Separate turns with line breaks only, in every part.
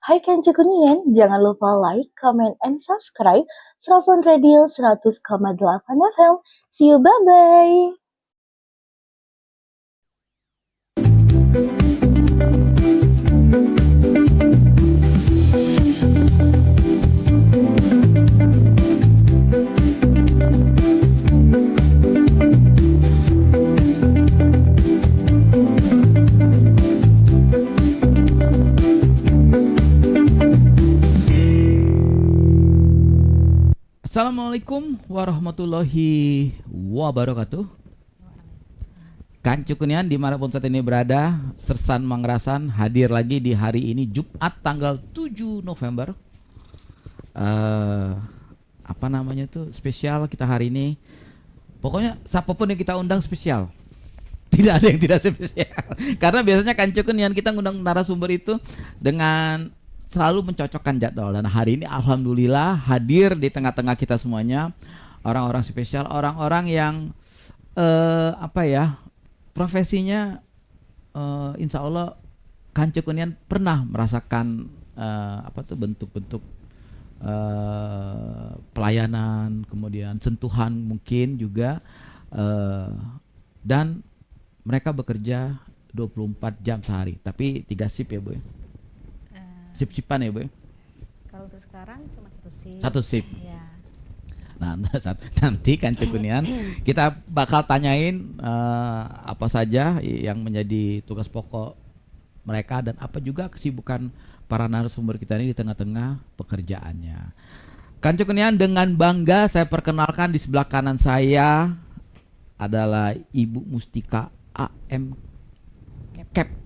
Hai Kanci Kuningan, jangan lupa like, comment, and subscribe Serasan Radio 100,8 FM. See you, bye-bye!
Assalamualaikum warahmatullahi wabarakatuh. Kancu Kunian dimanapun saat ini berada, Sersan Mangrasan hadir lagi di hari ini Jumat tanggal 7 November. Apa namanya tuh, spesial kita hari ini. Pokoknya siapapun yang kita undang spesial. Tidak ada yang tidak spesial. Karena biasanya Kancu Kunian kita ngundang narasumber itu dengan selalu mencocokkan jadwal, dan hari ini alhamdulillah hadir di tengah-tengah kita semuanya orang-orang spesial, orang-orang yang profesinya insya Allah Kancu Kunian pernah merasakan bentuk-bentuk pelayanan, kemudian sentuhan mungkin juga, dan mereka bekerja 24 jam sehari, tapi 3 shift ya Bu ya? Sip-sipan ya Bu?
Kalau untuk sekarang cuma satu shift.
Satu shift.
Ya.
Nah, nanti Kancu Kunian kita bakal tanyain apa saja yang menjadi tugas pokok mereka dan apa juga kesibukan para narasumber kita ini di tengah-tengah pekerjaannya. Kancu Kunian, dengan bangga saya perkenalkan di sebelah kanan saya adalah Ibu Mustika AM Kep,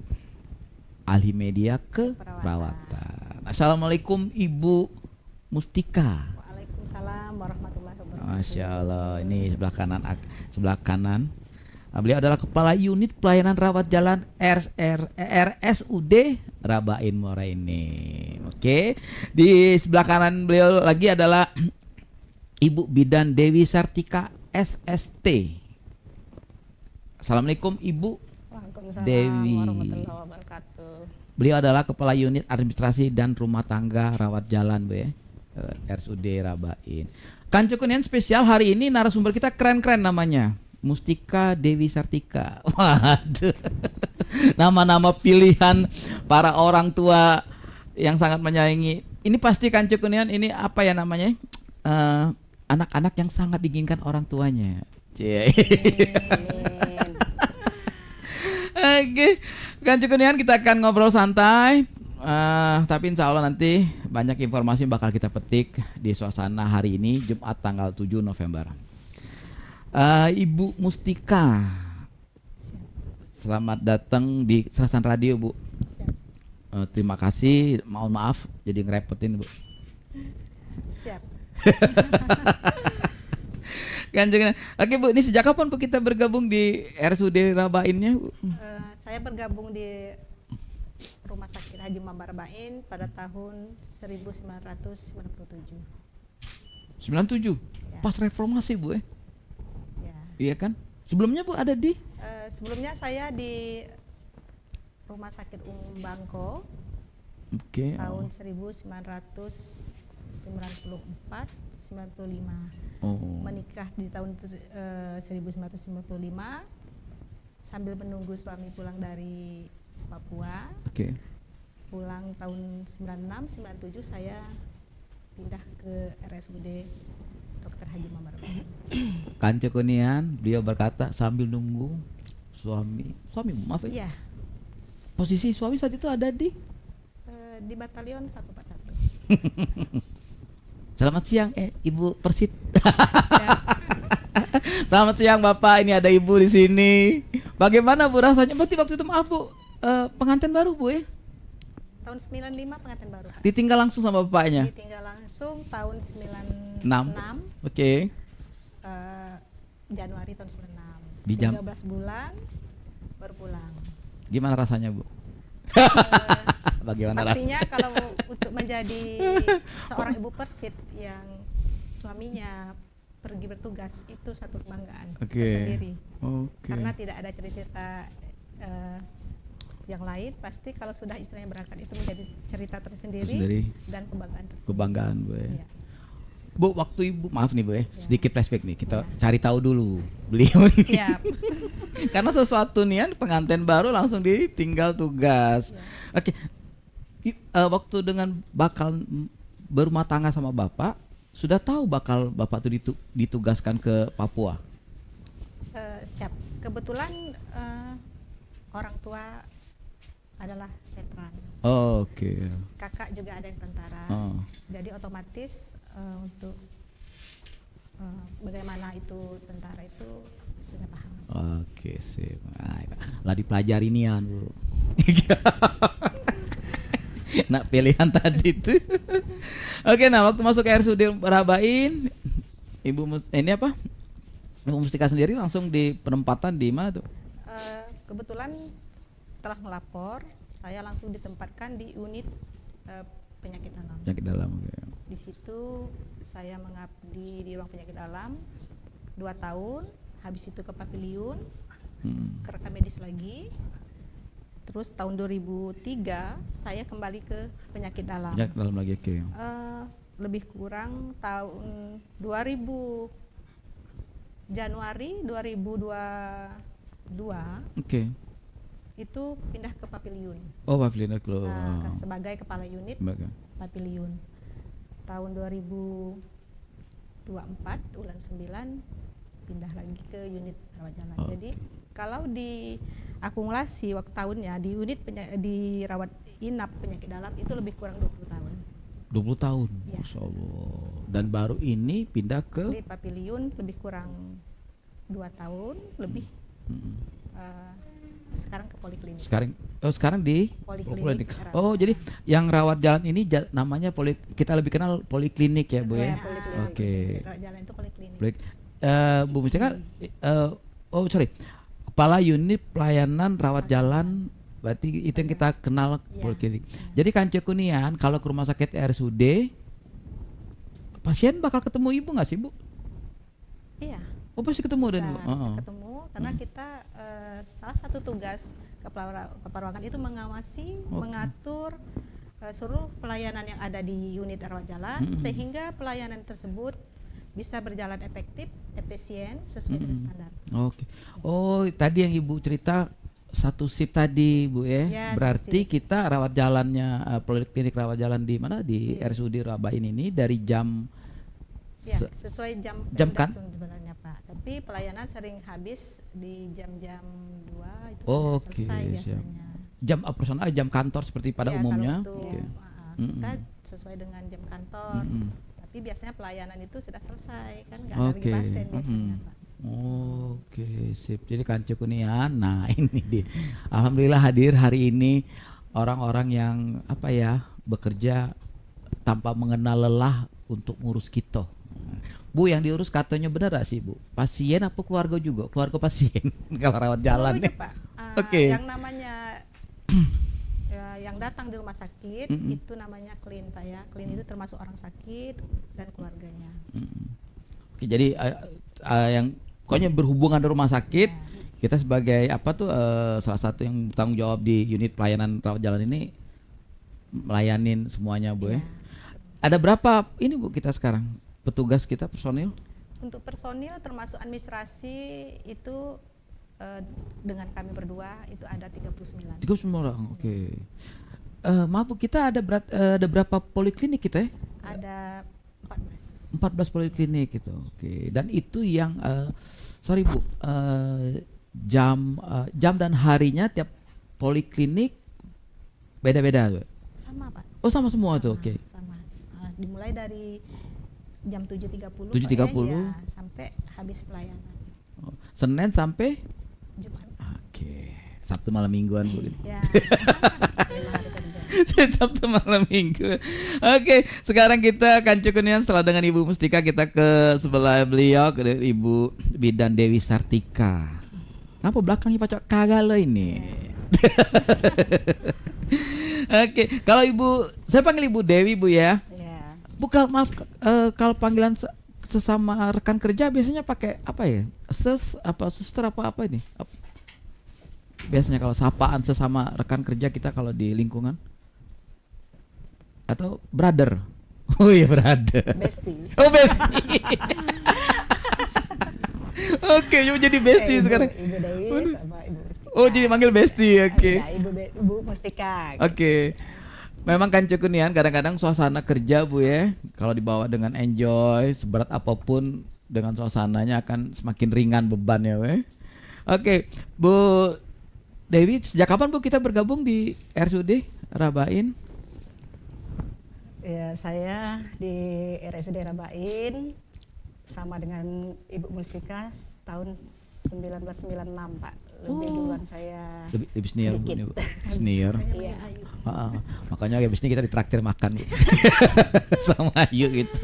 ahli media keperawatan. Assalamualaikum Ibu Mustika.
Waalaikumsalam warahmatullahi wabarakatuh.
Masya Allah, ini sebelah kanan. Beliau adalah Kepala Unit Pelayanan Rawat Jalan RSUD Rabain Muara ini. Oke, di sebelah kanan beliau lagi adalah Ibu Bidan Dewi Sartika SST. Assalamualaikum Ibu Dewi.
Warahmatullahi wabarakatuh.
Beliau adalah Kepala Unit Administrasi dan Rumah Tangga Rawat Jalan Bu ya, RSUD Rabain. Kancu Kunian spesial hari ini narasumber kita keren-keren namanya, Mustika Dewi Sartika. Waduh, nama-nama pilihan para orang tua yang sangat menyayangi. Ini pasti Kancu Kunian ini apa ya namanya, anak-anak yang sangat diinginkan orang tuanya. Oke, Kancu Kunian kita akan ngobrol santai, tapi insya Allah nanti banyak informasi bakal kita petik di suasana hari ini Jumat tanggal 7 November. Ibu Mustika, selamat datang di Serasan Radio Bu. Terima kasih, mohon maaf jadi ngerepotin Bu.
Siap.
Kancu Kunian. Oke Bu, ini sejak kapan Bu kita bergabung di RSUD Rabainnya Bu?
Saya bergabung di Rumah Sakit Haji Mambar Rabain pada tahun 1997.
97?
Ya.
Pas reformasi Bu ya?
Ya.
Iya kan? Sebelumnya Bu ada di?
Sebelumnya saya di Rumah Sakit Bangko
Oke.
tahun 1994 95. Menikah di tahun 1995 sambil menunggu suami pulang dari Papua.
Oke.
Pulang tahun 96 97 saya pindah ke RSUD Dr. Haji Mambar.
Kancu Kunian, beliau berkata sambil nunggu suami maaf ya.
Iya,
Posisi suami saat itu ada di?
di batalion 141.
Selamat siang Ibu Persit. Selamat siang Bapak, ini ada Ibu di sini. Bagaimana Bu rasanya? Berarti waktu itu maaf Bu, pengantin baru Bu ya?
Tahun 95 pengantin baru.
Ditinggal langsung sama bapaknya?
Ditinggal langsung tahun 96.
Oke.
Januari tahun 96.
Di jam
13 bulan baru pulang.
Gimana rasanya Bu? Bagaimana
pastinya kalau untuk menjadi seorang ibu Persit yang suaminya pergi bertugas itu satu kebanggaan tersendiri. Karena tidak ada cerita-cerita yang lain, pasti kalau sudah istrinya berangkat itu menjadi cerita
Tersendiri.
tersendiri dan kebanggaan tersendiri.
Kebanggaan Bu ya.
Iya.
Bu, waktu Ibu, maaf nih Bu ya, sedikit flashback nih, kita cari tahu dulu beliau nih.
Siap.
Karena sesuatu nih pengantin baru langsung ditinggal tugas. Oke. Waktu dengan bakal berumah tangga sama Bapak, sudah tahu bakal Bapak tuh ditugaskan ke Papua?
Siap. Kebetulan orang tua adalah veteran.
Oke.
Kakak juga ada yang tentara. Jadi otomatis untuk bagaimana itu tentara itu sudah paham.
Oke, sip. Nah, lah dipelajari nian, Bu. Nak pilihan tadi tuh. Oke, nah waktu masuk ke RSUD Rabain, Ibu ini apa? Ibu Mustika sendiri langsung di penempatan di mana tuh?
Kebetulan setelah melapor, saya langsung ditempatkan di unit penyakit dalam.
Penyakit dalam. Okay.
Di situ saya mengabdi di ruang penyakit dalam 2 tahun, habis itu ke Pavilion, ke rekam medis lagi. Terus tahun 2003 saya kembali ke penyakit dalam.
Penyakit dalam lagi, oke.
Lebih kurang tahun 2000 Januari 2022.
Oke.
Itu pindah ke Pavilion.
Oh, Pavilion Club.
Sebagai kepala unit Pavilion. Tahun 2024 bulan 9 pindah lagi ke unit rawat jalan. Jadi kalau di akumulasi waktu tahunnya di unit di rawat inap penyakit dalam itu lebih kurang 20 tahun.
20 tahun.
Ya.
Masya Allah. Dan baru ini pindah ke
di Pavilion lebih kurang 2 tahun lebih. Sekarang ke poliklinik.
Sekarang di
poliklinik.
Oh, jadi yang rawat jalan ini namanya kita lebih kenal poliklinik ya, Bu ya. Oke.
Rawat jalan itu poliklinik.
Bu Mustika, Kepala Unit Pelayanan Rawat Jalan, berarti itu yang kita kenal poliklinik. Jadi Kanca Kunian kalau ke rumah sakit RSUD, pasien bakal ketemu Ibu nggak sih, Bu?
Iya.
Oh, pasti ketemu dan Bu.
Bisa ketemu karena kita salah satu tugas keperawatan itu mengawasi, mengatur seluruh pelayanan yang ada di unit rawat jalan sehingga pelayanan tersebut bisa berjalan efektif, efisien, sesuai dengan standar.
Oke. Oh, tadi yang Ibu cerita satu shift tadi, Bu ya. Berarti kita rawat jalannya poliklinik rawat jalan di mana di RSUD Rabain ini dari jam
sesuai jam
kan
sebenarnya Pak. Tapi pelayanan sering habis di jam-jam 2 itu selesai biasanya.
Jam operasional, jam kantor seperti pada umumnya.
Kita sesuai dengan jam kantor. Tapi biasanya pelayanan itu sudah selesai kan, nggak ada lagi pasien biasanya Pak.
Oke, sip. Jadi Kanca Kunian, nah ini dia. Alhamdulillah hadir hari ini orang-orang yang bekerja tanpa mengenal lelah untuk ngurus kita. Bu, yang diurus katanya benar gak sih, Bu? Pasien apa keluarga juga? Keluarga pasien kalau rawat jalan nih.
Pak.
Oke.
Yang namanya yang datang di rumah sakit itu namanya clean Pak ya. Clean itu termasuk orang sakit dan keluarganya.
Oke, jadi yang pokoknya berhubungan dengan rumah sakit, kita sebagai salah satu yang bertanggung jawab di unit pelayanan rawat jalan ini melayanin semuanya, Bu ya. Ada berapa ini Bu kita sekarang petugas kita personil?
Untuk personil termasuk administrasi itu dengan kami berdua itu ada 39.
39 orang, oke. Maaf Bu, kita ada berapa poliklinik kita ya?
Ada 14.
14 poliklinik gitu, oke. Dan itu yang sorry Bu, jam dan harinya tiap poliklinik beda-beda, Bu?
Sama Pak.
Oh sama semua tuh, oke.
Sama. Dimulai dari jam 7.30 sampai habis pelayanan.
Senin sampai
Jumat.
Oke. Sabtu malam mingguan Bu.
Ya.
Sabtu malam minggu. Oke, sekarang kita Kanca Kunian setelah dengan Ibu Mustika kita ke sebelah beliau ke Ibu Bidan Dewi Sartika. Kenapa belakangnya pacok kagak lo ini? Oke, kalau saya panggil Ibu Dewi Bu ya. Bukan maaf, kalau panggilan sesama rekan kerja biasanya pakai apa ya? Suster apa ini? biasanya kalau sapaan sesama rekan kerja kita kalau di lingkungan? Atau brother? Oh iya brother.
Bestie.
Oh bestie. Oke, yuk jadi bestie sekarang.
Ibu Dewi sama Ibu Mustika.
Oh jadi manggil bestie, oke.
Ya, Ibu Mustika.
Oke. Memang kan Cekunian kadang-kadang suasana kerja Bu ya, kalau dibawa dengan enjoy, seberat apapun dengan suasananya akan semakin ringan beban ya we. Oke, Bu Dewi, sejak kapan Bu kita bergabung di RSUD Rabain?
Ya, saya di RSUD Rabain sama dengan Ibu Mustika tahun 1996 Pak. Lebih duluan saya.
Lebih senior Bu,
sedikit.
nih, Bu. Senior.
Iya.
Makanya ya biasanya kita ditraktir makan Bu. Sama Ayu gitu.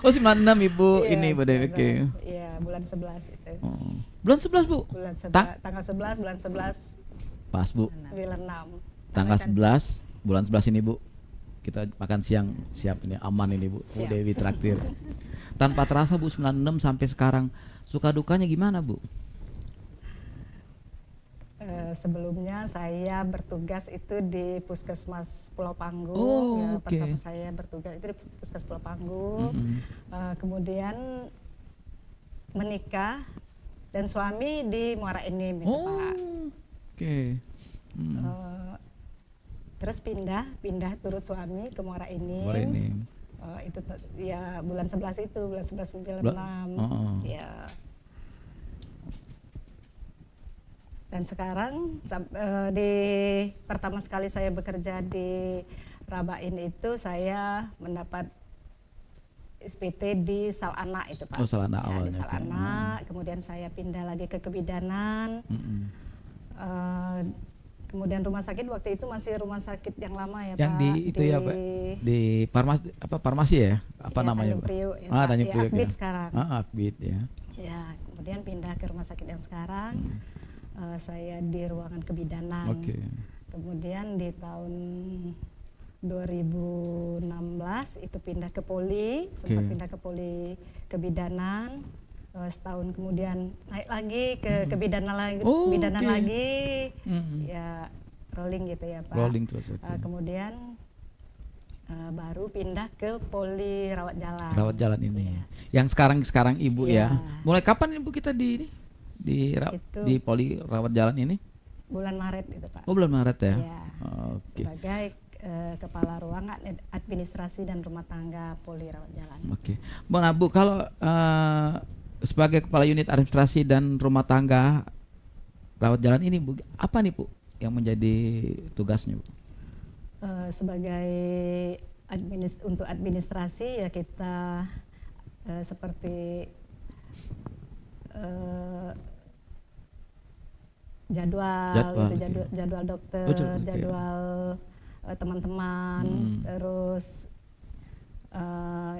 Oh 96 Ibu
Iya,
ini Bu Dewi. Oke.
Iya, bulan 11 itu.
Oh. Bulan 11 Bu.
Bulan
Tak.
tanggal 11 bulan 11
Pas Bu.
96.
Tanggal 11 bulan 11 ini Bu. Kita makan siang siap ini aman ini Bu. Bu
Siap.
Dewi traktir. Tanpa terasa Bu 96 sampai sekarang suka dukanya gimana Bu?
Sebelumnya saya bertugas itu di Puskesmas Pulau Panggung.
Oh,
Ya,
oke.
pertama saya bertugas itu di Puskesmas Pulau Panggung. Kemudian menikah dan suami di Muara Enim itu Pak.
Oke.
Terus pindah turut suami ke Muara Enim.
Muara Enim.
Itu ya bulan 11 itu bulan 11 96. Ya. Dan sekarang di pertama sekali saya bekerja di Rabain itu saya mendapat SPT di Salana itu Pak.
Oh, Salana
Ya,
awalnya.
di Salana, kemudian saya pindah lagi ke kebidanan. Kemudian rumah sakit waktu itu masih rumah sakit yang lama ya
Yang
Pak.
di itu ya Pak. Di farmasi ya? Apa
Ya,
namanya
Tanjung
Pak?
Priuk ya,
Ah,
Pak.
Tanjung
Ya,
Priuk
Akbit
ya.
sekarang.
Akbit ya.
Ya, kemudian pindah ke rumah sakit yang sekarang. Saya di ruangan kebidanan.
Oke.
Kemudian di tahun 2016 itu pindah ke Poli, sempat
Oke.
pindah ke Poli kebidanan. Setahun kemudian naik lagi ke kebidanan lagi,
Oh,
kebidanan
oke.
lagi. Ya rolling gitu ya Pak.
Rolling terus. Oke.
Kemudian baru pindah ke Poli Rawat Jalan.
Rawat jalan ini. Yang sekarang Ibu ya.
Iya.
Mulai kapan Ibu kita di ini?
Itu-
Di Poli Rawat Jalan ini?
Bulan Maret itu Pak.
Oh, bulan Maret ya.
Iya.
Oke.
Sebagai Kepala Ruangan Administrasi dan Rumah Tangga Poli Rawat Jalan.
Oke. Bang Abu, kalau sebagai kepala unit administrasi dan rumah tangga rawat jalan ini Bu, apa nih Bu yang menjadi tugasnya Bu?
Sebagai untuk administrasi ya kita seperti jadwal
gitu ya.
jadwal dokter,
Oh, jadwal, oke.
jadwal teman-teman, terus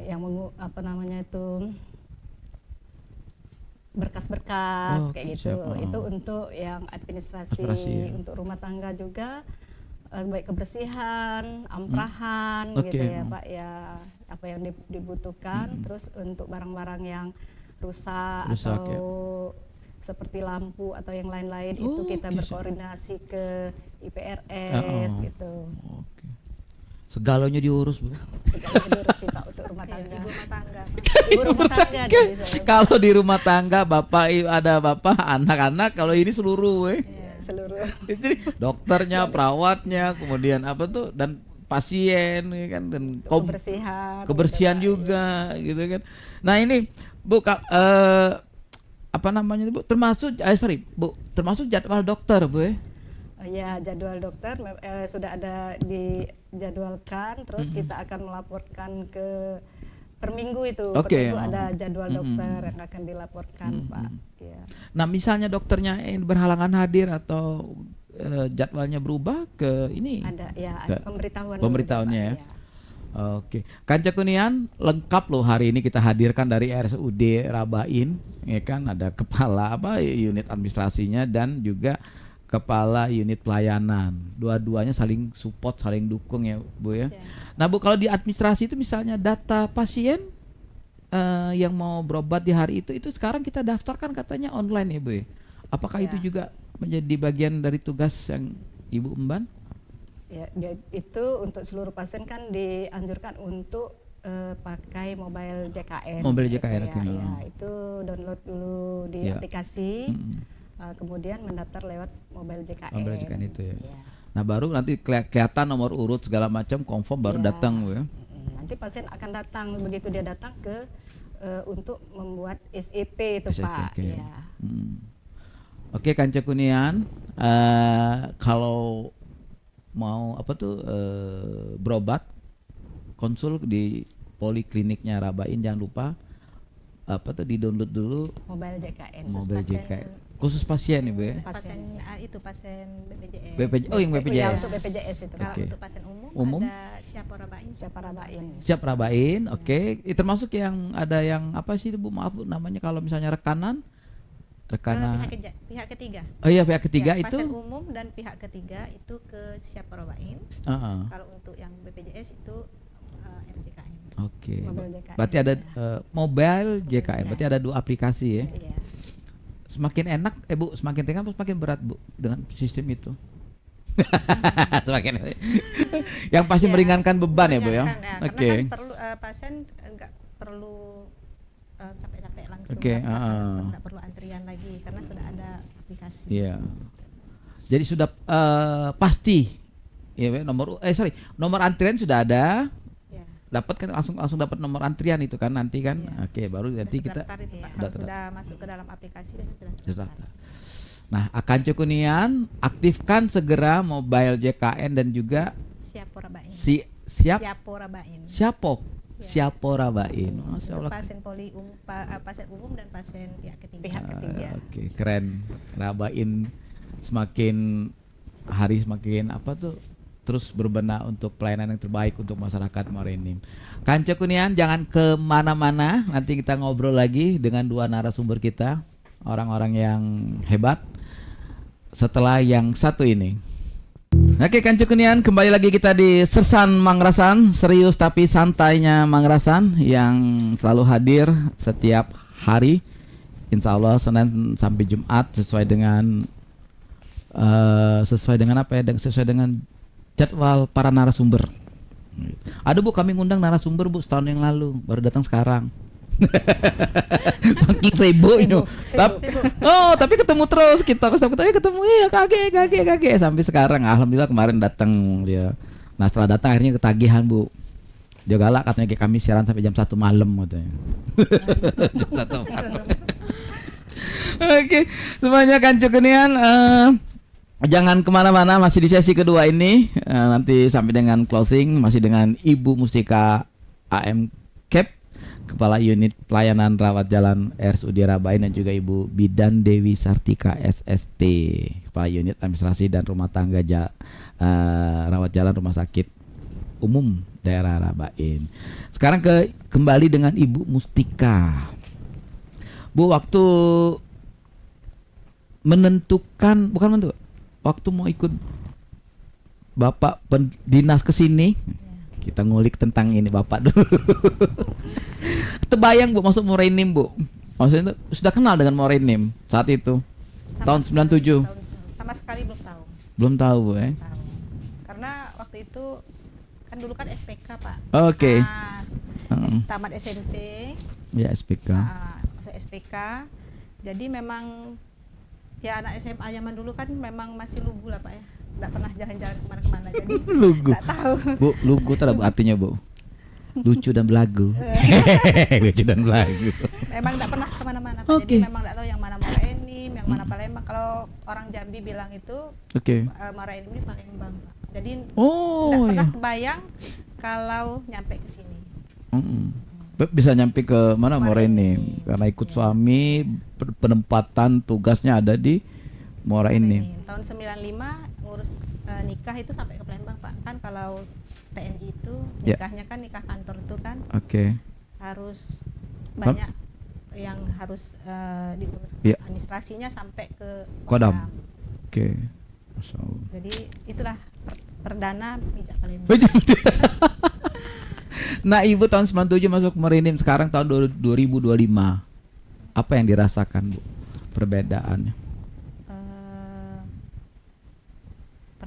yang apa namanya itu berkas-berkas
Oh,
kayak gitu.
siap. Oh.
Itu untuk yang administrasi,
Administrasi, ya.
untuk rumah tangga juga baik kebersihan, amprahan
Oke,
gitu ya
oh.
Pak ya, apa yang dibutuhkan. Terus untuk barang-barang yang rusak
Rusak,
atau seperti lampu atau yang lain-lain itu
Oh,
kita
oke,
berkoordinasi ke IPRS
Oh.
gitu.
Oke. Segalanya diurus Bu.
Segala diurus sih Pak untuk rumah tangga.
Ibu rumah tangga.
Ibu rumah tangga jadi saya.
Kalau di rumah tangga ada bapak, anak-anak, kalau ini seluruh
Seluruh
Jadi dokternya, perawatnya, kemudian apa tuh dan pasien ya kan dan kebersihan
gitu, Pak.
juga gitu kan. Nah, ini Bu apa namanya Bu? Termasuk Bu, termasuk jadwal dokter Bu ya.
Ya, jadwal dokter sudah ada dijadwalkan, terus kita akan melaporkan ke per minggu itu.
Oke,
Per minggu
oh.
ada jadwal dokter yang akan dilaporkan, Pak. Ya.
Nah, misalnya dokternya berhalangan hadir atau jadwalnya berubah ke ini.
Ada ya,
Ke-
ada pemberitahuan.
pemberitahuannya
dulu,
ya.
Pak,
Oke, Kanca Kunian lengkap loh hari ini kita hadirkan dari RSUD Rabain, ya kan ada kepala unit administrasinya dan juga kepala unit pelayanan. Dua-duanya saling support, saling dukung ya Bu ya. Nah Bu, kalau di administrasi itu misalnya data pasien yang mau berobat di hari itu sekarang kita daftarkan katanya online ya Bu ya. Apakah
Ya.
itu juga menjadi bagian dari tugas yang Ibu emban?
Ya, itu untuk seluruh pasien kan dianjurkan untuk pakai mobile JKN.
Mobile
gitu
JKN,
ya.
oke.
Ya, itu download dulu di
Ya.
aplikasi, kemudian mendaftar lewat mobile JKN.
Mobile JKN itu ya.
Ya.
Nah baru nanti kelihatan nomor urut segala macam, confirm baru
Ya.
datang Bu ya.
Nanti pasien akan datang, begitu dia datang ke untuk membuat SEP itu
SEP,
Pak.
oke.
Ya.
Oke Kanca Kunian, kalau mau berobat, konsul di polikliniknya Rabain, jangan lupa di download dulu
Mobile JKN.
mobile
pasien.
JKN khusus pasien Ibu ya.
Pasien itu pasien BPJS.
Oh yang
Ya,
BPJS.
untuk BPJS itu.
Kalau
Oke.
untuk pasien umum,
Umum?
ada siapa Rabain.
Siapa Rabain?
Siap Rabain, oke. Termasuk yang ada yang apa sih Bu, maaf Bu, namanya kalau misalnya rekanan.
Pihak ketiga.
Oh iya pihak ketiga
Ya,
itu.
pasien umum dan pihak ketiga itu ke siapa Rabain.
Heeh.
Kalau untuk yang BPJS itu MJKN.
Oke.
Mobile JKN.
Berarti ada mobile JKN. Berarti ada 2 aplikasi ya.
Iya.
Semakin enak Bu, semakin ringan atau semakin berat Bu dengan sistem itu? Semakin yang pasti
Ya,
meringankan beban ya Bu ya.
meringankan,
Oke.
Karena kan perlu pasien nggak perlu capek-capek langsung.
Oke,
Nggak perlu antrian lagi karena sudah ada aplikasi.
Iya. Jadi sudah pasti ya Bu, nomor antrian sudah ada.
Ya.
Dapat kan langsung dapat nomor antrian itu kan nanti kan.
Iya.
Oke, baru nanti kita
Terdaftar itu, Pak.
Sudah
Kalau sudah masuk ke dalam aplikasi dan sudah
terdaftar.
terdaftar.
Nah, akan Cekunian aktifkan segera mobile JKN dan juga
Siapa Rabain?
siapa
Rabain.
Siapo
Ya.
Siapo Rabain. Masya
Untuk
Allah.
pasien pasien umum dan pasien pihak ketiga.
Pihak ketiga.
Oke, keren. Rabain semakin hari semakin terus berbenah untuk pelayanan yang terbaik untuk masyarakat Muara Enim. Kanca Kunian jangan kemana-mana. Nanti kita ngobrol lagi dengan 2 narasumber kita, orang-orang yang hebat. Setelah yang satu ini. Oke Kanca Kunian, kembali lagi kita di Sersan Mangrasan, serius tapi santainya Mangrasan yang selalu hadir setiap hari. Insya Allah Senin sampai Jumat sesuai dengan sesuai dengan jadwal para narasumber. Ada Bu, kami ngundang narasumber Bu setahun yang lalu, baru datang sekarang. Saking sibuknya. Tapi ketemu terus kita ketemu iya kakek sampai sekarang. Alhamdulillah kemarin datang dia. Nah setelah datang akhirnya ketagihan Bu. Dia galak katanya kami siaran sampai jam 1 malam katanya. Jam 1 malam. Oke, semuanya kan Cekunian. Jangan kemana-mana, masih di sesi kedua ini. Nanti sampai dengan closing masih dengan Ibu Mustika AM Cap, Kepala Unit Pelayanan Rawat Jalan RSUD Rabain, dan juga Ibu Bidan Dewi Sartika SST, Kepala Unit Administrasi dan Rumah Tangga Rawat Jalan Rumah Sakit Umum Daerah Rabain. Sekarang kembali dengan Ibu Mustika. Bu, waktu waktu mau ikut Bapak dinas ke sini, kita ngulik tentang ini Bapak dulu. Terbayang Bu masuk Muara Enim Bu. Maksudnya sudah kenal dengan Muara Enim saat itu. Tahun 97.
Sama sekali belum tahu.
Belum tahu Bu ya.
Tahu. Karena waktu itu kan dulu kan SPK Pak.
Oke.
Tamat SMP.
Ya SPK.
Masuk SPK. Jadi memang ya anak SMA zaman dulu kan memang masih lugu lah Pak ya. Nggak pernah jalan-jalan kemana-kemana. Jadi
Lugu.
nggak tahu.
Bu, lugu itu apa artinya Bu? Lucu dan belagu. Lucu dan belagu.
Memang nggak pernah kemana-mana Pak.
Oke.
Jadi memang nggak tahu yang mana Muara Enim, yang mana Palembang. Kalau orang Jambi bilang itu
Oke.
Muara Enim ini Palembang Pak. Jadi
Oh
nggak pernah
iya.
kebayang kalau nyampe ke sini.
Bisa nyampe ke mana Muara Enim
Enim.
karena ikut suami, penempatan tugasnya ada di Muara Enim.
Tahun 95 ngurus nikah itu sampai ke Palembang Pak. Kan kalau TNI itu
Ya.
nikahnya kan nikah kantor itu kan
Oke.
harus banyak yang harus diurus
Ya.
administrasinya sampai ke
Kodam.
Kodam.
Oke. Masya Allah.
Jadi itulah perdana pijak Palembang.
Nah Ibu tahun 97 masuk Muara Enim, sekarang tahun 2025. Apa yang dirasakan Bu perbedaannya?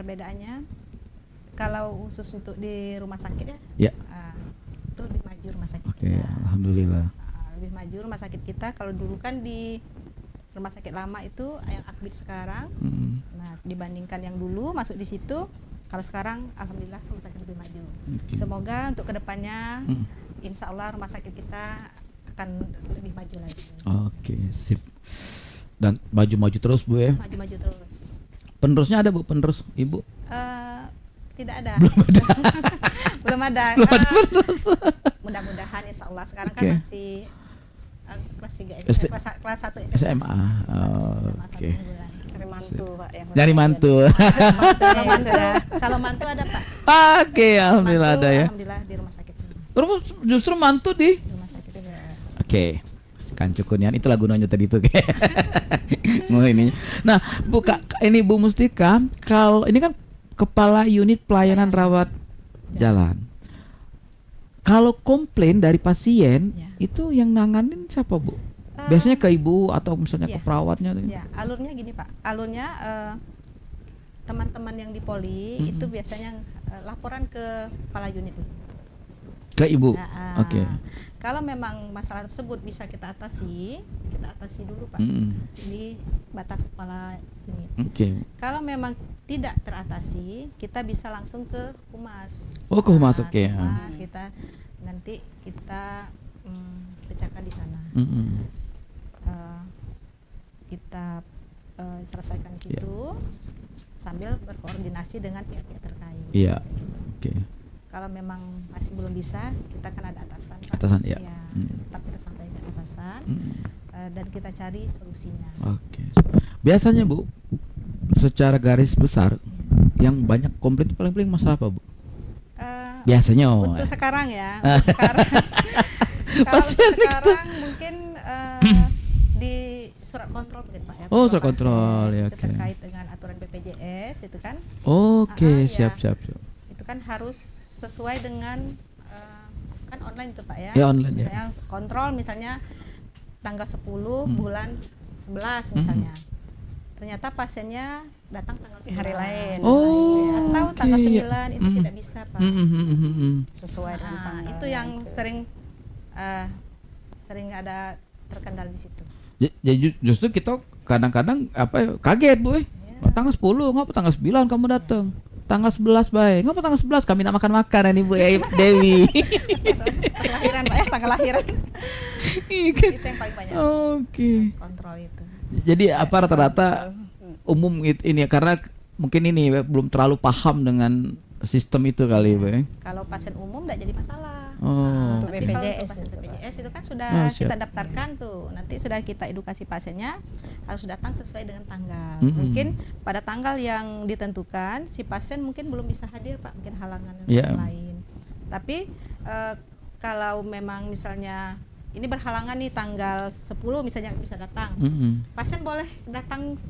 perbedaannya kalau khusus untuk di rumah sakit ya,
Ya.
itu lebih maju rumah sakit
Oke,
kita.
alhamdulillah.
Lebih maju rumah sakit kita. Kalau dulu kan di rumah sakit lama itu yang Akbid sekarang, nah dibandingkan yang dulu masuk di situ, kalau sekarang alhamdulillah rumah sakit lebih maju.
Oke.
Semoga untuk kedepannya, insya Allah rumah sakit kita akan lebih maju lagi.
Oke, sip. Dan maju-maju terus Bu ya.
Maju-maju terus.
Penerusnya ada Bu, penerus Ibu?
Tidak ada.
Belum ada.
Belum ada.
Belum ada penerus.
Mudah-mudahan insya Allah sekarang
Oke.
kan masih kelas 3 kelas 1 SMA.
SMA. Oke.
Cari mantu Pak yang
Dari mantu.
Kalau mantu ada Pak.
Oke, alhamdulillah
Mantu,
ada ya.
Alhamdulillah di rumah sakit sini.
Terus justru mantu di.
Di rumah sakit juga.
Oke. Kan cukunian itulah gunanya tadi itu. Mau ini. Nah, ini Bu Mustika, kalau ini kan kepala unit pelayanan rawat jalan. Kalau komplain dari pasien
Ya.
itu yang nanganin siapa Bu? Biasanya ke ibu atau misalnya ke
Ya.
perawatnya?
Ya, alurnya gini Pak. Alurnya teman-teman yang di poli itu biasanya laporan ke kepala unit dulu.
Ke ibu.
Nah,
Oke.
Kalau memang masalah tersebut bisa kita atasi dulu Pak. Di batas kepala unit.
Oke.
Kalau memang tidak teratasi, kita bisa langsung ke humas.
Oh, ke humas, oke.
Ke humas, kita nanti kita pecahkan di sana. Kita selesaikan di situ sambil berkoordinasi dengan pihak-pihak terkait.
Iya. Oke.
Kalau memang masih belum bisa, kita kan ada atasan, Pak.
Atasan, ya.
Tetap kita sampaikan atasan dan kita cari solusinya.
Oke. Biasanya Bu, secara garis besar yang banyak komplain itu paling masalah apa Bu? Biasanya
Untuk sekarang ya, untuk sekarang. Kalau
Pasien
untuk sekarang mungkin di surat kontrol mungkin Pak ya.
Oh,
kontrol
surat kontrol,
pasien.
ya,
Itu
oke.
terkait dengan aturan BPJS itu kan.
Oke,
Ya.
siap.
Itu kan harus sesuai dengan kan online itu Pak ya.
Ya, online, ya.
Misalnya kontrol misalnya tanggal 10 bulan 11 misalnya. Ternyata pasiennya datang tanggal 9.
hari lain.
Oh,
Atau
oke,
tanggal
ya.
9 itu tidak bisa Pak.
Sesuai dengan tanggal.
Itu yang sering ada terkendala di situ.
Jadi justru kita kadang-kadang kaget Bu. Tanggal 10 ngapa tanggal 9 kamu datang? Tanggal 11 baik. Ngapa tanggal 11 kami nak makan-makan ini Bu Dewi.
Pas lahiran Pak ya, tanggal lahiran. Itu yang paling banyak.
Oke.
Kontrol itu.
Jadi apa rata-rata umum ini karena mungkin ini belum terlalu paham dengan sistem itu kali Bu.
Kalau pasien umum tidak jadi masalah.
Oh.
Untuk
Tapi kalau
BPJS
untuk pasien
itu, Pak.
BPJS itu kan sudah
Siap.
kita daftarkan tuh. Nanti sudah kita edukasi pasiennya harus datang sesuai dengan tanggal.
Mm-mm.
Mungkin pada tanggal yang ditentukan si pasien mungkin belum bisa hadir Pak, mungkin halangan
Ya.
lain. Tapi kalau memang misalnya ini berhalangan nih tanggal 10 misalnya bisa datang. Pasien boleh datang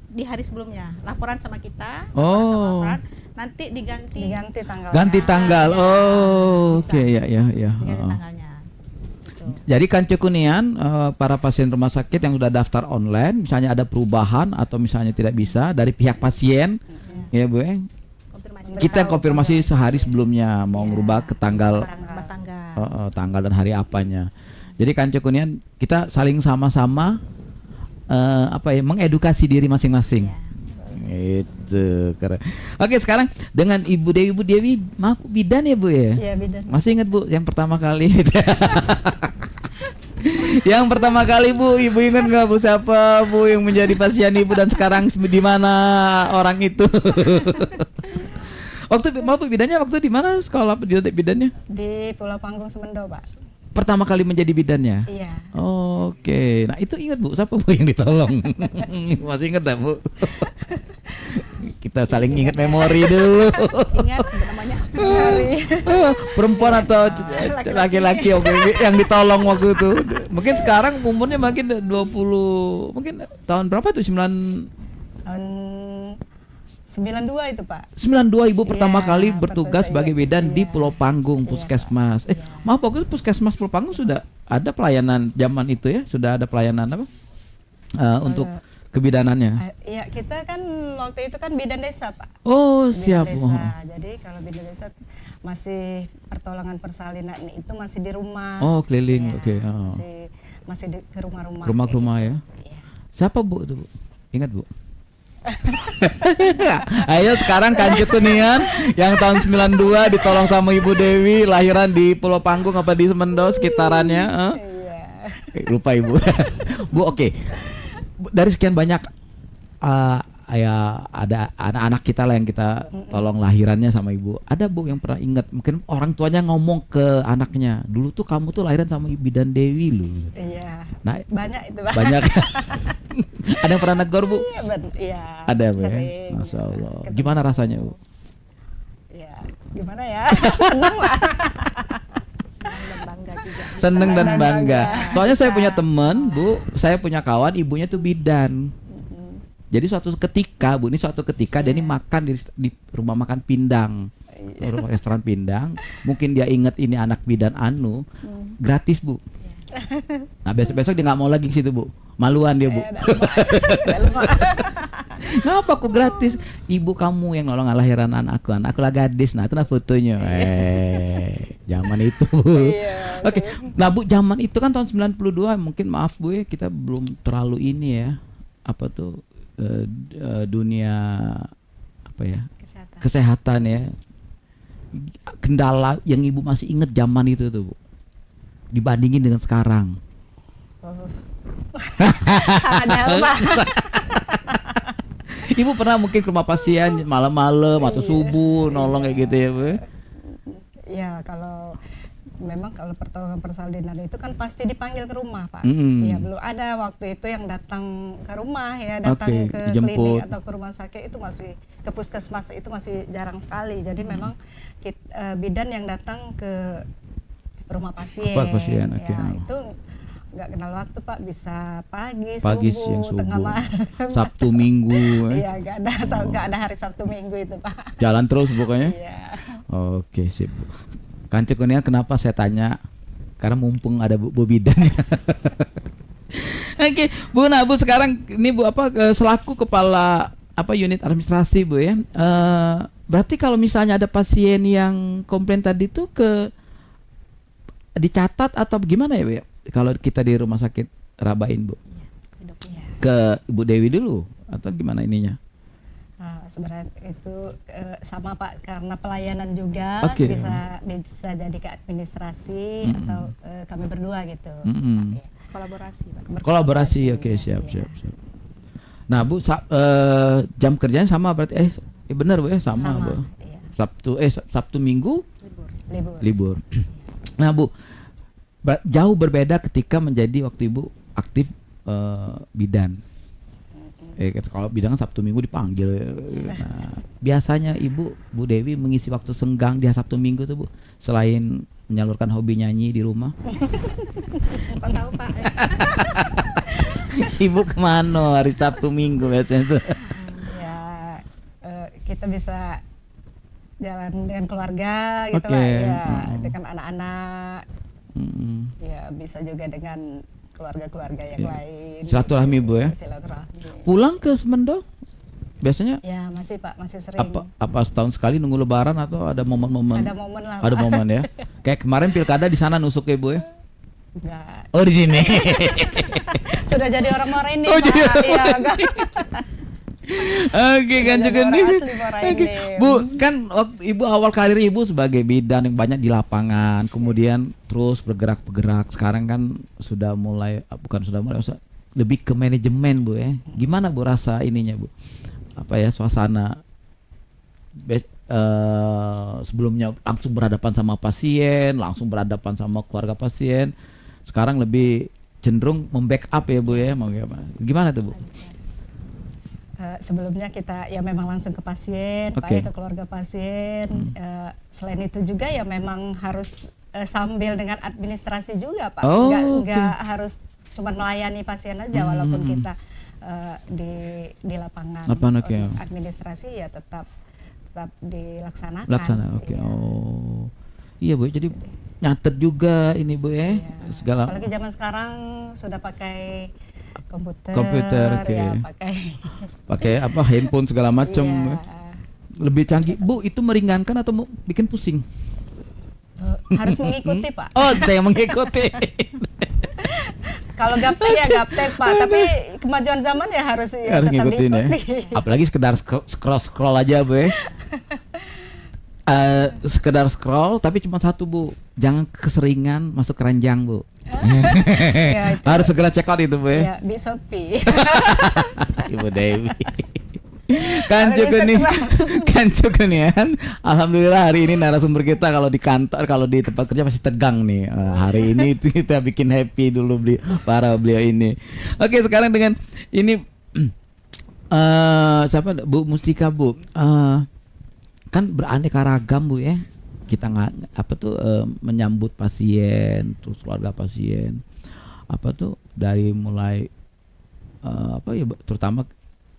di hari sebelumnya, laporan sama kita, laporan sama
Oh.
laporan, nanti diganti
tanggal.
Ganti tanggal.
Ya,
Oh,
bisa.
oke ya.
diganti tanggalnya. Gitu.
Jadi kan Cekunian para pasien rumah sakit yang sudah daftar online, misalnya ada perubahan atau misalnya tidak bisa dari pihak pasien, ya Bu.
Konfirmasi.
Kita konfirmasi sehari sebelumnya mau ngerubah ke tanggal
Berubah tanggal.
tanggal dan hari apanya. Jadi kan Cekunian kita saling sama-sama mengedukasi diri masing-masing. Itu keren. Oke, sekarang dengan Ibu Dewi, maaf bidan ya Bu ya?
Iya, bidan.
Masih ingat Bu yang pertama kali? Yang pertama kali Bu, Ibu ingat nggak Bu siapa Bu yang menjadi pasien Ibu dan sekarang di mana orang itu? Maaf Bu, bidannya waktu di mana sekolah bidannya?
Di Pulau Panggung Semendo, Pak.
Pertama kali menjadi bidannya?
Iya.
Oke. Nah, itu ingat Bu, siapa Bu yang ditolong? Masih ingat tak Bu? Kita saling ingat memori dulu.
Ingat sebut namanya.
Perempuan atau laki-laki yang ditolong waktu itu. Mungkin sekarang umurnya makin 20, mungkin tahun berapa tuh?
Tahun 92 itu, Pak.
92 Ibu pertama
Iya,
kali bertugas
betul,
sebagai
iya.
bidan di
Iya.
Pulau Panggung
Iya,
Puskesmas.
Pak. Iya.
Maaf waktu itu Puskesmas Pulau Panggung sudah ada pelayanan zaman itu ya? Sudah ada pelayanan apa? Untuk kebidanannya?
Iya, kita kan waktu itu kan bidan desa, Pak.
Oh,
Bidan
siap.
desa. Jadi kalau bidan desa masih pertolongan persalinan itu masih di rumah.
Oh, keliling.
Iya,
Oke.
Masih ke rumah-rumah.
Ke rumah-rumah
kayak
ya.
gitu. Iya.
Siapa Bu itu, Bu? Ingat, Bu? Ayo sekarang Kancu Kunian yang tahun 92 ditolong sama Ibu Dewi, lahiran di Pulau Panggung apa di Semendo sekitarannya.
Iya.
Lupa Ibu. Bu, oke. Dari sekian banyak ya ada anak-anak kita lah yang kita tolong lahirannya sama Ibu. Ada Bu yang pernah ingat, mungkin orang tuanya ngomong ke anaknya, dulu tuh kamu tuh lahiran sama Bidan Dewi loh.
Iya.
Nah,
Banyak itu, Pak.
banyak. Ada yang pernah negor Bu?
Iya.
Ada Bu ya.
Sering.
Masya Allah.
Ketemu.
Gimana rasanya Bu?
Ya, gimana ya? Senang lah.
Senang dan bangga juga.
Seneng dan
dan
bangga.
bangga.
Soalnya saya punya teman Bu, saya punya kawan ibunya tuh bidan. Jadi suatu ketika Bu, ini suatu ketika dia ini makan di rumah makan Pindang, rumah restoran Pindang. Mungkin dia ingat ini anak bidan anu, gratis Bu. Nah besok-besok dia nggak mau lagi ke situ Bu, maluan dia Bu. Ngapa aku gratis? Ibu kamu yang nolong lahiran anakku lah gadis. Nah itu lah fotonya. Zaman itu.
Iya,
Oke. Nah Bu, zaman itu kan tahun 92, mungkin maaf Bu ya, kita belum terlalu ini ya. Apa tuh dunia apa ya? Kesehatan ya. Kendala yang Ibu masih ingat zaman itu tuh Bu. Dibandingin dengan sekarang.
Ada apa?
Ibu pernah mungkin ke rumah pasien malam-malam atau subuh nolong kayak gitu ya Bu?
Ya kalau memang kalau pertolongan persalinan itu kan pasti dipanggil ke rumah Pak.
Mm.
Ya belum ada waktu itu yang datang ke rumah ya, datang
Oke,
ke
dijemput.
klinik atau ke rumah sakit itu masih, ke puskesmas itu masih jarang sekali. Jadi memang bidan yang datang ke rumah pasien.
Ke pasien, oke.
Ya, itu nggak kenal waktu Pak, bisa pagi,
Siang,
tengah
subuh,
malam.
Sabtu, Minggu.
Iya, nggak ada hari Sabtu Minggu itu Pak.
Jalan terus pokoknya.
Iya.
Oke, sip. Kancu Kunian, kenapa saya tanya? Karena mumpung ada Bu bidan. Oke, Bu. Nah, Bu sekarang ini Bu selaku kepala unit administrasi Bu ya. Berarti kalau misalnya ada pasien yang komplain tadi tuh dicatat atau gimana ya Bu ya? Kalau kita di rumah sakit Rabain Bu. Ke Ibu Dewi dulu atau gimana ininya?
Sebenarnya itu sama Pak, karena pelayanan juga
Oke.
bisa jadi ke administrasi atau kami berdua gitu.
Mm-mm.
Kolaborasi, Pak.
Kolaborasi, oke, siap. Nah Bu, jam kerjanya sama berarti? Benar Bu ya, sama Bu.
Iya.
Sabtu Minggu
Libur.
libur. Nah Bu, jauh berbeda ketika menjadi waktu Ibu aktif bidan. Kalau bidan kan Sabtu Minggu dipanggil. Nah, biasanya Bu Dewi mengisi waktu senggang di Sabtu Minggu tuh Bu, selain menyalurkan hobi nyanyi di rumah.
Kok tahu Pak?
Ibu kemana hari Sabtu Minggu biasanya tuh?
Ya kita bisa jalan dengan keluarga gitu
Oke.
lah ya, dengan anak-anak. Ya bisa juga dengan keluarga-keluarga yang lain.
Silaturahmi Bu ya.
Silaturahmi.
Pulang ke Semendo biasanya
Ya masih Pak, masih sering.
apa setahun sekali nunggu Lebaran atau ada momen-momen?
Ada momen lah.
Ada
Pak.
momen ya. Kayak kemarin pilkada di sana nusuk ya Bu ya.
Enggak.
Oh di sini.
Sudah jadi orang Morenin
Oh,
Pak.
jadi orang
Iya, enggak.
Oke, kan
Jadi
juga
orang
nih.
asli Morenin.
Oke. Bu, kan waktu Ibu awal karir Ibu sebagai bidan yang banyak di lapangan, kemudian terus bergerak. Sekarang kan sudah mulai lebih ke manajemen Bu ya. Gimana Bu rasa ininya Bu? Suasana sebelumnya langsung berhadapan sama pasien, langsung berhadapan sama keluarga pasien. Sekarang lebih cenderung membackup ya Bu ya, mau gimana tuh Bu?
Sebelumnya kita ya memang langsung ke pasien, Pak,
Oke.
ya, ke keluarga pasien. Selain itu juga ya memang harus sambil dengan administrasi juga Pak.
Oh,
Nggak harus cuma melayani pasien aja, walaupun kita di lapangan.
Oke.
Administrasi ya tetap dilaksanakan.
Oke.
Iya.
Oh. Iya Bu, jadi nyatet juga ini Bu ya.
Iya.
Segala
Apalagi zaman sekarang sudah pakai
Komputer, oke.
ya pakai.
Pakai apa handphone segala macam.
Iya.
Lebih canggih. Bu, itu meringankan atau bikin pusing?
Harus mengikuti Pak.
Oh, ada yang mengikuti.
Kalau gaptek ya gaptek Pak, tapi kemajuan zaman ya harus
Harus
tetap
ngikutin ya.
diikuti.
Apalagi sekedar scroll aja, Bu. Sekedar scroll tapi cuma satu, Bu. Jangan keseringan masuk keranjang, Bu.
Ya, itu.
Harus segera check out itu, Bu.
Ya, di Shopee.
Ibu Dewi. Kancu Kunian. Alhamdulillah hari ini narasumber kita kalau di kantor, kalau di tempat kerja masih tegang nih. Hari ini kita bikin happy dulu para beliau ini. Oke, sekarang dengan ini siapa Bu Mustika, Bu? Kan beraneka ragam, Bu ya. Kita menyambut pasien, terus keluarga pasien. Dari mulai terutama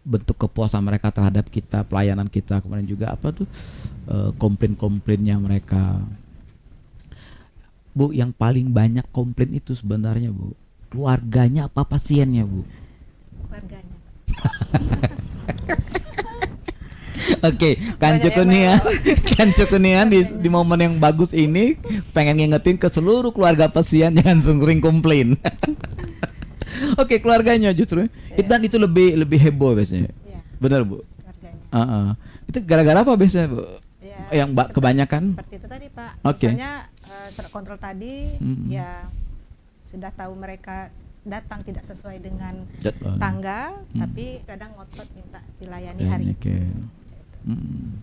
bentuk kepuasan mereka terhadap kita, pelayanan kita, kemudian juga komplain-komplainnya mereka. Bu, yang paling banyak komplain itu sebenarnya, Bu, keluarganya apa pasiennya, Bu?
Keluarganya.
Oke, Kancu Kunian di momen yang bagus ini pengen ngingetin ke seluruh keluarga pasien jangan sering komplain. Oke, keluarganya justru dan itu lebih heboh biasanya.
Ya,
Benar, Bu?
keluarganya.
Itu gara-gara apa biasanya, Bu?
Ya,
Yang kebanyakan?
seperti itu tadi Pak.
Oke.
Misalnya surat kontrol tadi ya sudah tahu mereka datang tidak sesuai dengan
Jadwal.
tanggal, tapi kadang ngotot minta dilayani
Ya,
hari itu.
oke.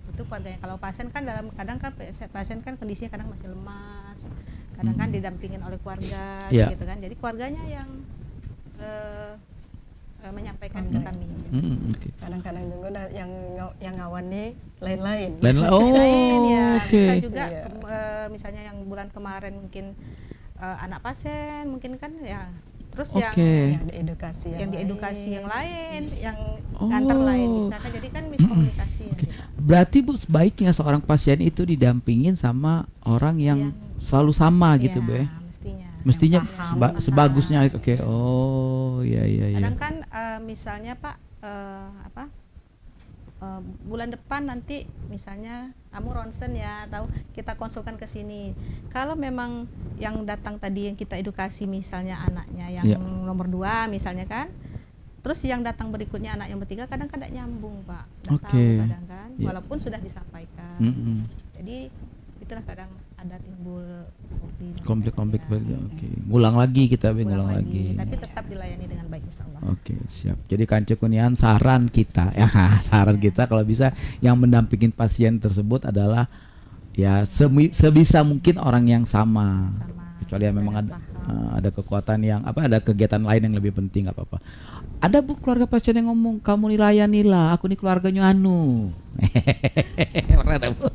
Itu keluarganya. Kalau pasien kan kadang kan pasien kan kondisinya kadang masih lemas, kadang kan didampingin oleh keluarga,
Ya.
gitu kan. Jadi keluarganya yang menyampaikan ke kami.
Oke.
Kadang-kadang juga yang ngawani lain-lain.
Lain ya,
Oke.
bisa juga
Iya.
misalnya yang bulan kemarin mungkin anak pasien mungkin kan ya, terus
Oke.
Yang diedukasi
yang diedukasi yang lain, yang
Oh.
kantor lain misalkan, jadi kan miskomunikasi ya, gitu.
Berarti, Bu, sebaiknya seorang pasien itu didampingin sama orang yang selalu sama gitu, Bu ya. Mestinya
yang paham.
sebagusnya. Oke. Oh, iya.
Kadang kan misalnya Pak bulan depan nanti misalnya kamu ronsen ya, tahu kita konsulkan ke sini. Kalau memang yang datang tadi yang kita edukasi misalnya anaknya yang
Ya.
nomor 2 misalnya kan, terus yang datang berikutnya anak yang bertiga kadang kadang nyambung Pak. Nggak
Oke.
tahu kadang kan,
Ya.
walaupun sudah disampaikan. Jadi itulah kadang ada timbul
Konflik-konflik.
ya.
Oke. Ngulang lagi kita, ngulang lagi.
Tapi tetap dilayani dengan baik insyaallah.
Oke, siap. Jadi Kancu Kunian, saran kita kalau bisa yang mendampingin pasien tersebut adalah ya sebisa mungkin orang yang sama. Kecuali memang ada kekuatan yang ada kegiatan lain yang lebih penting, nggak apa-apa. Ada, Bu, keluarga pasien yang ngomong, kamu nilayanilah, aku nih keluarganya anu. Pernah ada, Bu?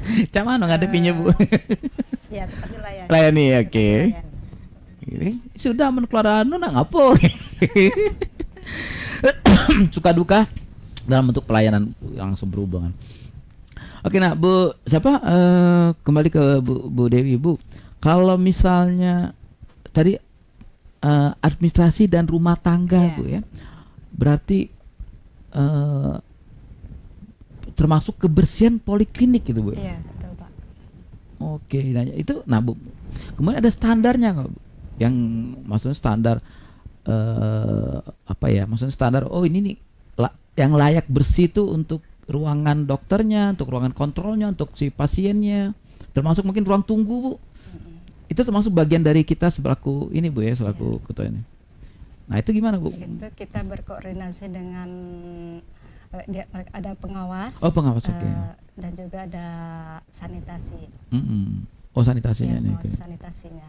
Cak mana ngadepinya, Bu?
Ya, tetap dilayani.
Layani, oke.
Dilayani.
Ini sudah menkeluarga anu ngapo. Suka duka dalam bentuk pelayanan langsung berhubungan. Oke, nah Bu, kembali ke Bu Dewi, Bu. Kalau misalnya tadi administrasi dan rumah tangga, Bu ya. Berarti termasuk kebersihan poliklinik gitu, Bu.
Iya, betul Pak.
Oke, nah Bu, kemudian ada standarnya nggak, Bu? Yang maksudnya standar maksudnya standar, ini nih yang layak bersih itu untuk ruangan dokternya, untuk ruangan kontrolnya, untuk si pasiennya, termasuk mungkin ruang tunggu, Bu. Itu termasuk bagian dari kita selaku ini, Bu ya, selaku ketua ini. Nah, itu gimana, Bu?
Itu kita berkoordinasi dengan ada pengawas.
Oh, pengawas, oke.
Dan juga ada sanitasi.
Oh, sanitasinya
Ya,
nih.
pengawas sanitasinya.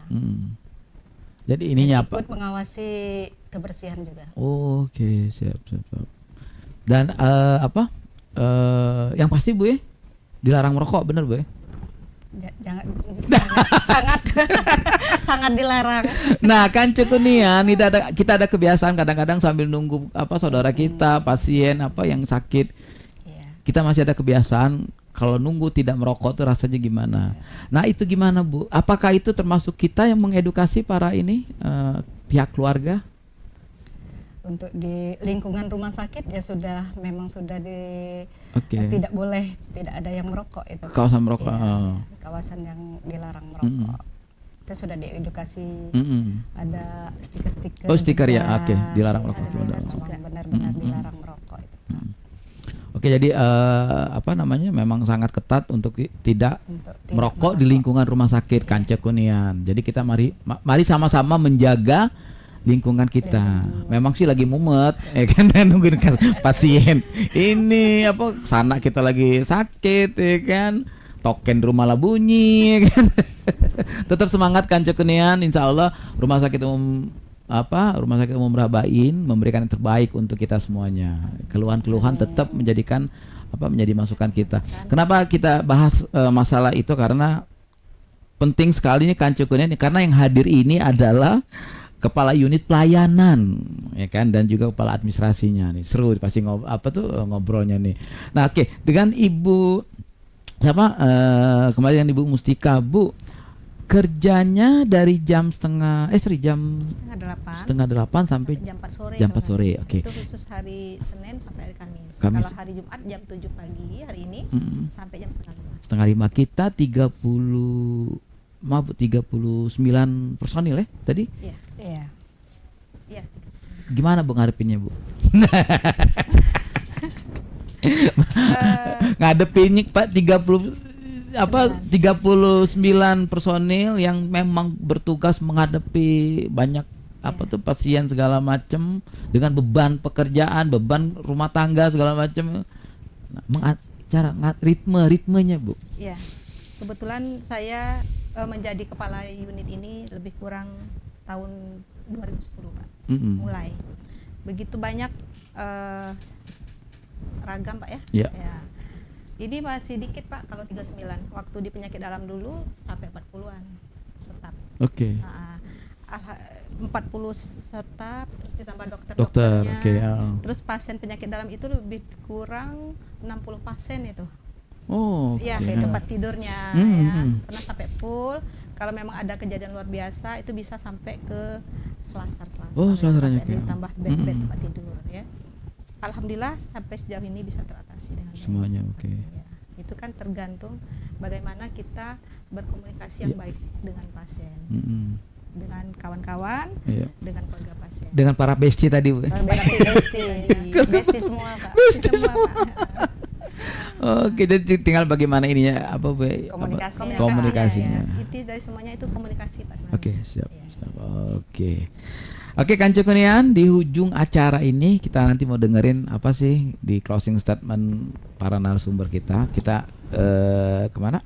Jadi ininya apa?
Ikut mengawasi kebersihan juga.
Oke, siap. Dan yang pasti, Bu ya, dilarang merokok, bener, Bu ya?
Jangan sangat sangat dilarang.
Nah, Kancu Kunian, kita ada kebiasaan kadang-kadang sambil nunggu saudara kita, pasien yang sakit.
Iya.
Kita masih ada kebiasaan kalau nunggu tidak merokok tuh rasanya gimana. Nah, itu gimana, Bu? Apakah itu termasuk kita yang mengedukasi para pihak keluarga?
Untuk di lingkungan rumah sakit ya memang sudah
Oke.
tidak ada yang merokok itu.
Kawasan merokok.
Iya, kawasan yang dilarang merokok. Kita sudah diedukasi. Ada stiker-stiker.
Oh, stiker ya,
juga.
oke, dilarang merokok.
Ada benar-benar dilarang merokok itu.
Oke, jadi memang sangat ketat untuk tidak merokok di lingkungan rumah sakit Kanca Kunian. Jadi kita mari sama-sama menjaga lingkungan kita. Memang sih lagi mumet, ya kan, nungguin pasien. Ini sana kita lagi sakit, ya kan. Token rumah lah bunyi, ya kan. Tetap semangat Kanca Kunian. Insya Allah Rumah Sakit Umum Rabain memberikan yang terbaik untuk kita semuanya. Keluhan-keluhan tetap menjadi masukan kita. Kenapa kita bahas masalah itu? Karena penting sekali nih Kanca Kunian, karena yang hadir ini adalah kepala unit pelayanan, ya kan, dan juga kepala administrasinya nih. Seru pasti ngobrolnya nih. Nah, oke, dengan Ibu kembali dengan Ibu Mustika, Bu. Kerjanya dari jam setengah 8 sampai
jam 4 sore.
Jam 4 sore, oke.
Itu khusus hari Senin sampai hari Kamis.
Kamis.
Kalau hari Jumat jam 7 pagi hari ini sampai jam setengah 5.
Kita 39 personil ya tadi?
Iya.
Iya.
Iya.
Gimana Bu ngadepinnya, Bu? Ngadepinnya Pak 39 personil yang memang bertugas menghadapi banyak pasien segala macam dengan beban pekerjaan, beban rumah tangga segala macam. Ritmenya, Bu.
Iya. Kebetulan saya menjadi kepala unit ini lebih kurang tahun 2010, Pak. Mulai. Begitu banyak ragam, Pak ya.
Yeah.
Ya. Ini masih dikit, Pak, kalau 39. Waktu di penyakit dalam dulu sampai 40-an staf.
Oke.
40 staf, terus ditambah
Dokter,
dokternya.
oke.
Terus pasien penyakit dalam itu lebih kurang 60 pasien itu.
Oh,
Iya,
oke.
tempat tidurnya ya. Pernah sampai full. Kalau memang ada kejadian luar biasa itu bisa sampai ke selasar.
Oh, selasarnya,
sampai
oke.
ditambah bed tempat tidur ya. Alhamdulillah sampai sejauh ini bisa teratasi dengan baik.
Semuanya oke.
Ya. Itu kan tergantung bagaimana kita berkomunikasi yang baik dengan pasien, dengan kawan-kawan, dengan keluarga pasien.
Dengan para bestie tadi, Bu.
Besti semua, Pak.
Besti semua. Oke, jadi tinggal bagaimana ininya Bu? Komunikasinya.
Ya. Inti dari semuanya itu komunikasi, Pak Senandi.
Oke, siap. Oke, Kanca Kunian, di ujung acara ini kita nanti mau dengerin apa sih di closing statement para narasumber kita. Kita kemana?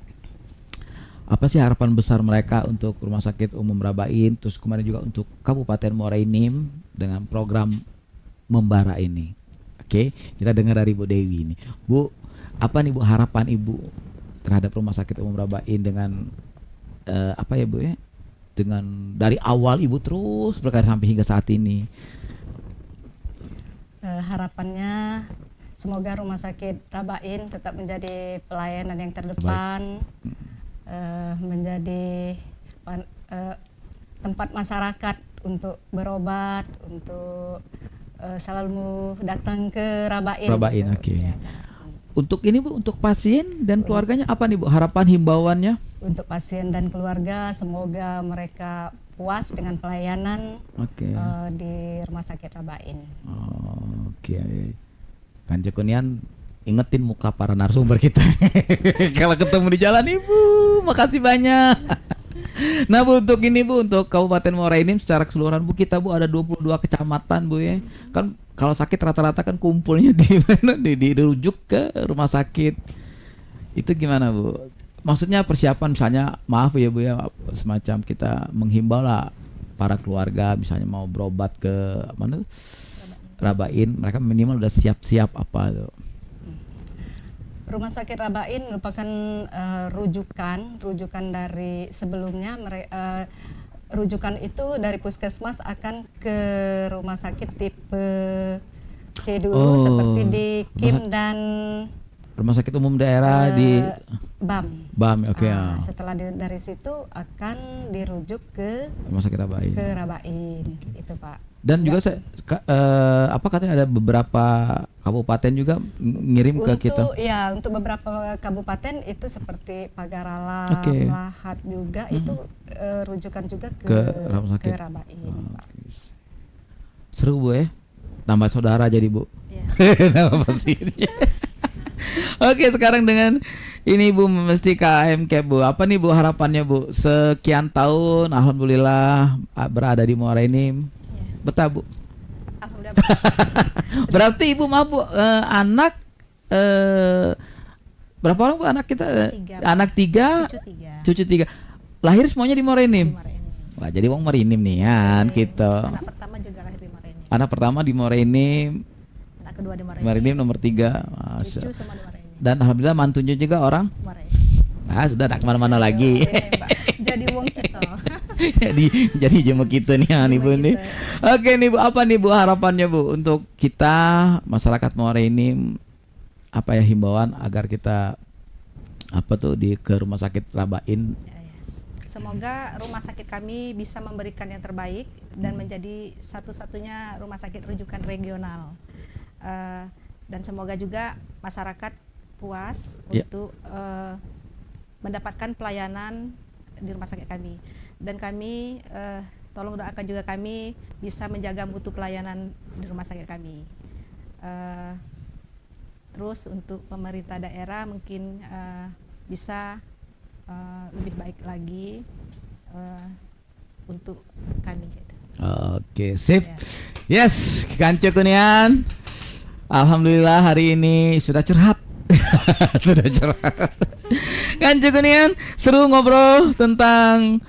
Apa sih harapan besar mereka untuk Rumah Sakit Umum Rabain, terus kemarin juga untuk Kabupaten Muara Enim dengan program Membara ini. Oke, kita dengar dari Bu Dewi ini. Bu, apa nih Bu harapan Ibu terhadap Rumah Sakit Umum Rabain dengan Bu ya? Dengan dari awal Ibu terus berkarya sampai hingga saat ini.
Harapannya semoga Rumah Sakit Rabain tetap menjadi pelayanan yang terdepan, menjadi tempat masyarakat untuk berobat, untuk selalu datang ke Rabain.
Rabain, oke. Ya. Untuk ini Bu, untuk pasien dan keluarganya apa nih Bu harapan himbauannya?
Untuk pasien dan keluarga semoga mereka puas dengan pelayanan di Rumah Sakit Rabain.
Oke. Kanca Kunian ingetin muka para narasumber kita. Kalau ketemu di jalan, Ibu, makasih banyak. Nah Bu, untuk ini Bu, untuk Kabupaten Muara Enim secara keseluruhan Bu, kita Bu ada 22 kecamatan Bu ya. Kan kalau sakit rata-rata kan kumpulnya di mana? Dirujuk ke rumah sakit. Itu gimana Bu? Maksudnya persiapan misalnya, maaf ya Bu ya, semacam kita menghimbau lah para keluarga misalnya mau berobat ke mana tuh? Rabain, mereka minimal udah siap-siap apa tuh?
Rumah Sakit Rabain merupakan rujukan dari sebelumnya. Rujukan itu dari puskesmas akan ke rumah sakit tipe C dulu, seperti di Kim dan
Rumah Sakit Umum Daerah di
BAM.
BAM, oke.
Setelah dari situ akan dirujuk ke
Rumah Sakit Rabain.
Ke Rabain, itu Pak.
Dan juga apa katanya ada beberapa kabupaten juga ngirim ke kita.
Ya, untuk beberapa kabupaten itu seperti Pagaralam,
Oke.
Lahat juga itu rujukan juga
Ke rumah sakit.
ke Rabain. Pak.
Seru Bu ya. Tambah saudara jadi Bu.
Ya.
Nama pastinya. Oke, sekarang dengan ini Bu Mustika AM Cap Bu. Apa nih Bu harapannya Bu? Sekian tahun alhamdulillah berada di Muara Enim.
Ya.
Betah Bu.
Alhamdulillah.
Berarti Ibu mabuk anak berapa orang Bu anak kita?
Tiga.
Anak 3,
Cucu 3
cucu 3. Lahir semuanya di Muara
di
Enim.
Muara Enim.
Wah, jadi wong Muara Enim nih kan gitu.
Anak pertama juga lahir di Muara Enim.
Anak pertama di Muara Enim,
Anak kedua di Muara
Muara
Enim.
Enim nomor 3.
Cucu semua di Muara Enim.
Dan alhamdulillah mantunya juga orang.
Muara Enim.
Ah, sudah tak kemana-mana lagi.
Mbak. Jadi wong kita.
jadi jemu kita nih nih Bu nih. Oke nih Bu, apa nih Bu harapannya Bu untuk kita masyarakat Muara Enim, apa ya himbauan agar kita apa tuh ke rumah sakit Rabain.
Ya, ya. Semoga rumah sakit kami bisa memberikan yang terbaik dan menjadi satu-satunya rumah sakit rujukan regional. Dan semoga juga masyarakat puas
Ya.
untuk mendapatkan pelayanan di rumah sakit kami. Dan kami tolong doakan juga kami bisa menjaga mutu pelayanan di rumah sakit kami. Terus untuk pemerintah daerah mungkin bisa lebih baik lagi untuk kami.
Oke, sip.
Ya.
Yes, Kanco Kunian. Alhamdulillah hari ini sudah curhat. Sudah curhat. Kanco Kunian seru ngobrol tentang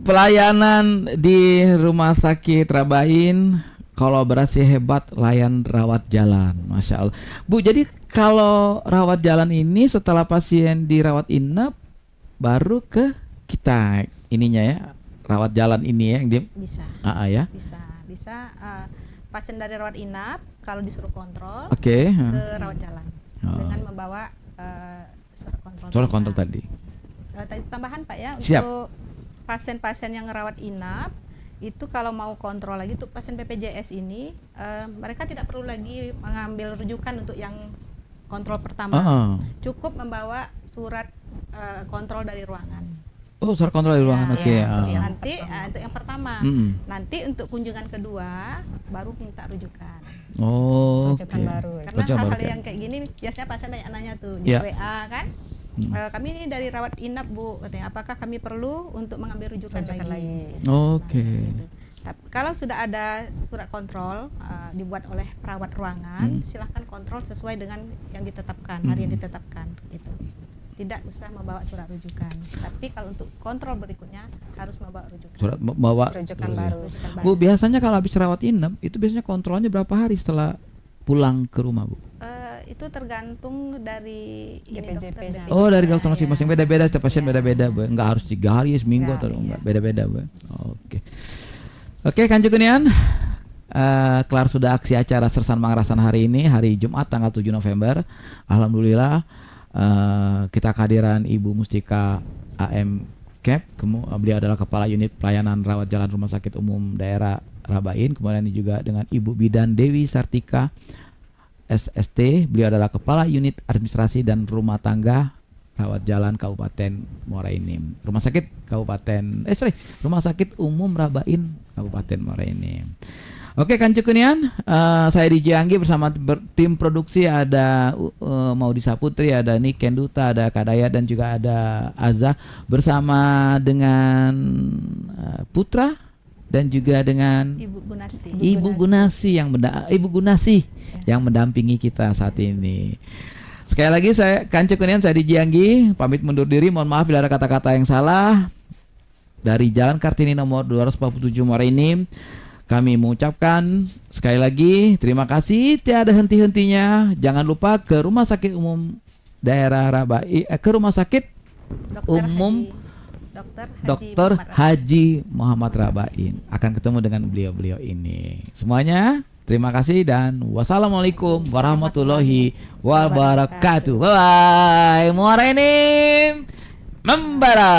pelayanan di rumah sakit Rabain. Kolaborasi hebat layan rawat jalan, Masya Allah. Bu, jadi kalau rawat jalan ini setelah pasien dirawat inap baru ke kita ininya ya, rawat jalan ini ya yang dia
Bisa.
ya.
Bisa pasien dari rawat inap kalau disuruh kontrol
Oke.
ke rawat jalan
Oh.
dengan membawa surat kontrol.
Soal kontrol tadi.
Tadi tambahan Pak ya,
Siap.
untuk pasien-pasien yang rawat inap itu kalau mau kontrol lagi untuk pasien BPJS ini mereka tidak perlu lagi mengambil rujukan untuk yang kontrol pertama. Cukup membawa surat kontrol dari ruangan.
Oh, surat kontrol di ruangan. Oke.
Nanti untuk yang pertama. Nanti untuk kunjungan kedua baru minta rujukan.
Oh,
Rujukan baru.
Karena
Rujukan
hal-hal
baru,
yang kayak gini biasanya pasien nanya tuh di
Ya.
WA kan. Kami ini dari rawat inap Bu, katanya apakah kami perlu untuk mengambil rujukan lagi?
Oke.
Gitu. Kalau sudah ada surat kontrol dibuat oleh perawat ruangan, silahkan kontrol sesuai dengan yang ditetapkan, hari yang ditetapkan gitu. Tidak usah membawa surat rujukan. Tapi kalau untuk kontrol berikutnya harus membawa rujukan.
Surat bawa
Rujukan baru.
Rujukan baru.
Bu, biasanya kalau habis rawat inap itu biasanya kontrolnya berapa hari setelah pulang ke rumah, Bu?
Itu tergantung dari
DPJP
dokter.
sama.
Oh, dari dokter masing-masing
Ya.
beda-beda, setiap pasien beda-beda, Bu. Enggak harus 3 hari, seminggu
Enggak,
atau enggak,
iya.
beda-beda, Bu. Oke. Oke, Kancu Kunian. Kelar sudah aksi acara Sersan Mangrasan hari ini, hari Jumat tanggal 7 November. Alhamdulillah kita kehadiran Ibu Mustika AM Cap. Beliau adalah Kepala Unit Pelayanan Rawat Jalan Rumah Sakit Umum Daerah Rabain. Kemudian juga dengan Ibu Bidan Dewi Sartika SST. Beliau adalah Kepala Unit Administrasi dan Rumah Tangga Rawat Jalan Kabupaten Muara Enim. Rumah Sakit Umum Rabain Kabupaten Muara Enim. Oke, Kancu Kunian, saya DJ Anggi bersama tim produksi ada Maudi Saputri, ada Nick Kenduta, ada Kadaya dan juga ada Azza bersama dengan Putra dan juga dengan
Ibu Gunasti.
Ibu Gunasi yang mendampingi kita saat ini. Sekali lagi saya Kancu Kunian, saya DJ Anggi pamit mundur diri. Mohon maaf bila ada kata-kata yang salah. Dari Jalan Kartini nomor 247 Muara Enim, kami mengucapkan sekali lagi terima kasih tiada henti-hentinya. Jangan lupa ke Rumah Sakit Umum Daerah Rabain, ke Rumah Sakit Umum Dr. Haji Muhammad Rabain. Akan ketemu dengan beliau-beliau ini. Semuanya terima kasih dan wassalamualaikum warahmatullahi wabarakatuh. Bye bye. Muara Enim membara.